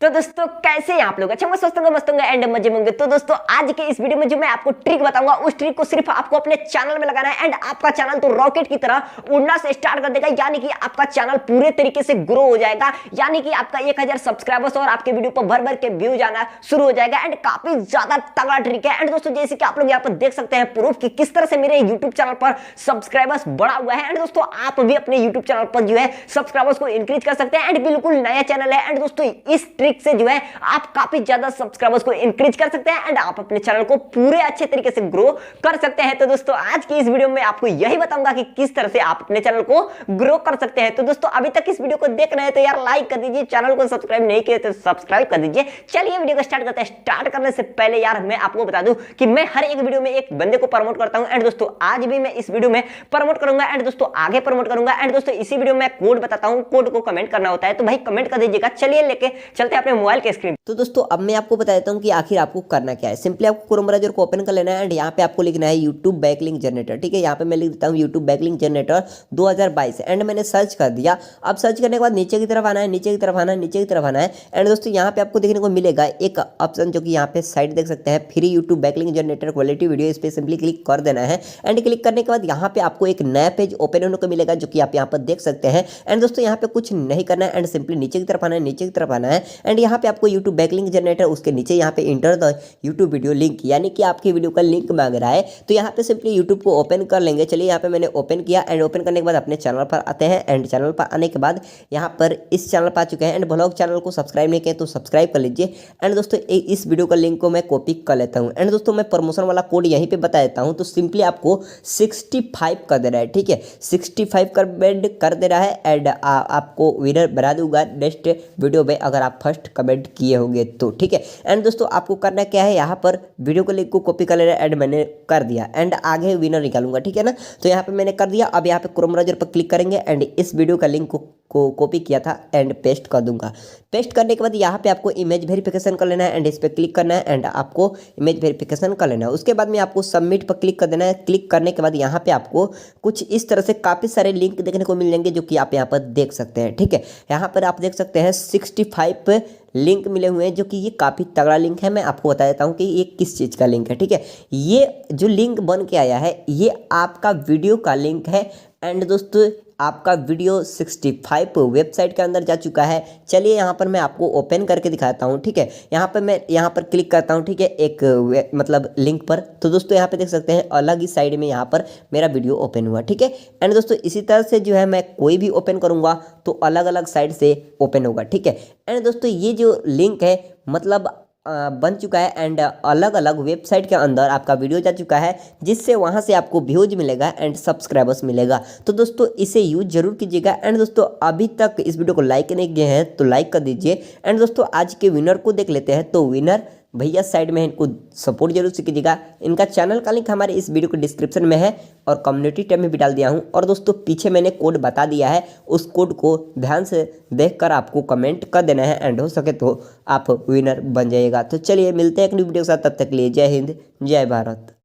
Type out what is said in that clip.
तो दोस्तों कैसे हैं आप लोग? अच्छा होंगे, स्वस्थ होंगे, मस्त होंगे एंड मजे में होंगे। तो दोस्तों आज के इस वीडियो में जो मैं आपको ट्रिक बताऊंगा उस ट्रिक को सिर्फ आपको अपने चैनल में लगाना है एंड आपका चैनल तो रॉकेट की तरह उड़ना से स्टार्ट कर देगा। यानी कि आपका चैनल पूरे तरीके से ग्रो हो जाएगा। यानी कि आपका 1000 सब्सक्राइबर्स और आपके वीडियो पर भर भर के व्यू जाना शुरू हो जाएगा एंड काफी ज्यादा तगड़ा ट्रिक है। एंड दोस्तों जैसे कि आप लोग यहाँ पर देख सकते हैं प्रूफ कि किस तरह से मेरे यूट्यूब चैनल पर सब्सक्राइबर्स बढ़ा हुआ है। एंड दोस्तों आप भी अपने यूट्यूब चैनल पर जो है सब्सक्राइबर्स को इंक्रीज कर सकते हैं एंड बिल्कुल नया चैनल है। एंड दोस्तों इस ट्रिक से जो है आप काफी ज्यादा सब्सक्राइबर्स को इंक्रीज कर सकते हैं एंड आप अपने चैनल को पूरे अच्छे तरीके से ग्रो कर सकते हैं। तो दोस्तों आज की इस वीडियो में आपको यही बताऊंगा कि किस तरह से आप अपने चैनल को ग्रो कर सकते हैं। तो दोस्तों अभी तक इस वीडियो को देख रहे हैं तो यार लाइक कर दीजिए, चैनल को सब्सक्राइब नहीं किए तो सब्सक्राइब कर दीजिए। चलिए वीडियो को स्टार्ट करते हैं। स्टार्ट करने से पहले यार मैं आपको बता दूं कि मैं हर एक वीडियो में एक बंदे को प्रमोट करता हूं एंड दोस्तों आज भी मैं इस वीडियो में प्रमोट करूंगा एंड दोस्तों आगे प्रमोट करूंगा। एंड दोस्तों इसी वीडियो में कोड बताता हूं, कोड को कमेंट करना होता है तो भाई कमेंट कर दीजिएगा। चलिए लेके चलते हैं अपने मोबाइल के स्क्रीन। तो दोस्तों अब मैं आपको बता देता हूँ कि आखिर आपको करना क्या है। सिंपली आपको क्रोम ब्राउज़र को ओपन कर लेना है एंड यहाँ पे आपको लिखना है यूट्यूब बैकलिंक जनरेटर। ठीक है, यहाँ पे मैं लिख देता हूँ यूट्यूब बैकलिंक जनरेटर 2022 एंड मैंने सर्च कर दिया। अब सर्च करने के बाद नीचे की तरफ आना है, नीचे की तरफ आना है, नीचे की तरफ आना है एंड दोस्तों यहाँ पे आपको देखने को मिलेगा एक ऑप्शन जो कि यहाँ पे साइड देख सकते हैं free YouTube backlink generator quality video. इस पर सिंपली क्लिक कर देना है एंड क्लिक करने के बाद यहाँ पे आपको एक नया पेज ओपन होने को मिलेगा जो कि आप यहाँ पर देख सकते हैं। एंड दोस्तों यहाँ पे कुछ नहीं करना है एंड सिंपली नीचे की तरफ आना है, नीचे की तरफ आना है एंड यहाँ पे आपको यूट्यूब बैकलिंक जनरेटर उसके नीचे यहाँ पे enter the YouTube video link यानी कि आपकी वीडियो का लिंक मांग रहा है। तो यहाँ पे सिंपली यूट्यूब को ओपन कर लेंगे। चलिए यहाँ पे मैंने ओपन किया एंड ओपन करने के बाद अपने चैनल पर आते हैं एंड चैनल पर आने के बाद यहाँ पर इस चैनल पर आ चुके हैं एंड ब्लॉग चैनल को सब्सक्राइब नहीं किया तो सब्सक्राइब कर लीजिए। एंड दोस्तों इस वीडियो का लिंक को मैं कॉपी कर लेता हूँ एंड दोस्तों मैं प्रमोशन वाला कोड यहीं पे बता देता हूँ। तो सिंपली आपको 65 कर दे रहा है। ठीक है, 65 कमेंट कर दे रहा है एंड आपको विनर बना दूंगा नेक्स्ट वीडियो में अगर आप फर्स्ट कमेंट किए होंगे तो। ठीक है, एंड दोस्तों आपको करना क्या है, यहाँ पर वीडियो को लिंक को कॉपी कर लेना एंड मैंने कर दिया एंड आगे विनर निकालूंगा। ठीक है ना, तो यहाँ पे मैंने कर दिया। अब यहाँ पे क्रोम ब्राउज़र पर क्लिक करेंगे एंड इस वीडियो का लिंक को कॉपी किया था एंड पेस्ट कर दूंगा। पेस्ट करने के बाद यहाँ पे आपको इमेज वेरिफिकेशन कर लेना है एंड इस पर क्लिक करना है एंड आपको इमेज वेरिफिकेशन कर लेना है। उसके बाद में आपको सबमिट पर क्लिक कर देना है। क्लिक करने के बाद यहाँ पे आपको कुछ इस तरह से काफ़ी सारे लिंक देखने को मिल जाएंगे जो कि आप यहाँ पर देख सकते हैं। ठीक है, यहाँ पर आप देख सकते हैं 65 लिंक मिले हुए हैं जो कि ये काफ़ी तगड़ा लिंक है। मैं आपको बता देता हूँ कि ये किस चीज़ का लिंक है। ठीक है, ये जो लिंक बन के आया है ये आपका वीडियो का लिंक है एंड दोस्तों आपका वीडियो 65 वेबसाइट के अंदर जा चुका है। चलिए यहाँ पर मैं आपको ओपन करके दिखाता हूँ। ठीक है, यहाँ पर मैं यहाँ पर क्लिक करता हूँ। ठीक है, एक मतलब लिंक पर। तो दोस्तों यहाँ पे देख सकते हैं अलग ही साइड में यहाँ पर मेरा वीडियो ओपन हुआ। ठीक है, एंड दोस्तों इसी तरह से जो है मैं कोई भी ओपन करूँगा तो अलग अलग साइड से ओपन होगा। ठीक है, एंड दोस्तों ये जो लिंक है मतलब बन चुका है एंड अलग अलग वेबसाइट के अंदर आपका वीडियो जा चुका है जिससे वहाँ से आपको व्यूज मिलेगा एंड सब्सक्राइबर्स मिलेगा। तो दोस्तों इसे यूज जरूर कीजिएगा एंड दोस्तों अभी तक इस वीडियो को लाइक नहीं किए हैं तो लाइक कर दीजिए। एंड दोस्तों आज के विनर को देख लेते हैं। तो विनर भैया साइड में है, इनको सपोर्ट जरूर से कीजिएगा। इनका चैनल का लिंक हमारे इस वीडियो के डिस्क्रिप्शन में है और कम्युनिटी टैब में भी डाल दिया हूं। और दोस्तों पीछे मैंने कोड बता दिया है, उस कोड को ध्यान से देखकर आपको कमेंट कर देना है एंड हो सके तो आप विनर बन जाइएगा। तो चलिए मिलते हैं एक न्यू वीडियो के साथ, तब तक के लिए जय हिंद जय भारत।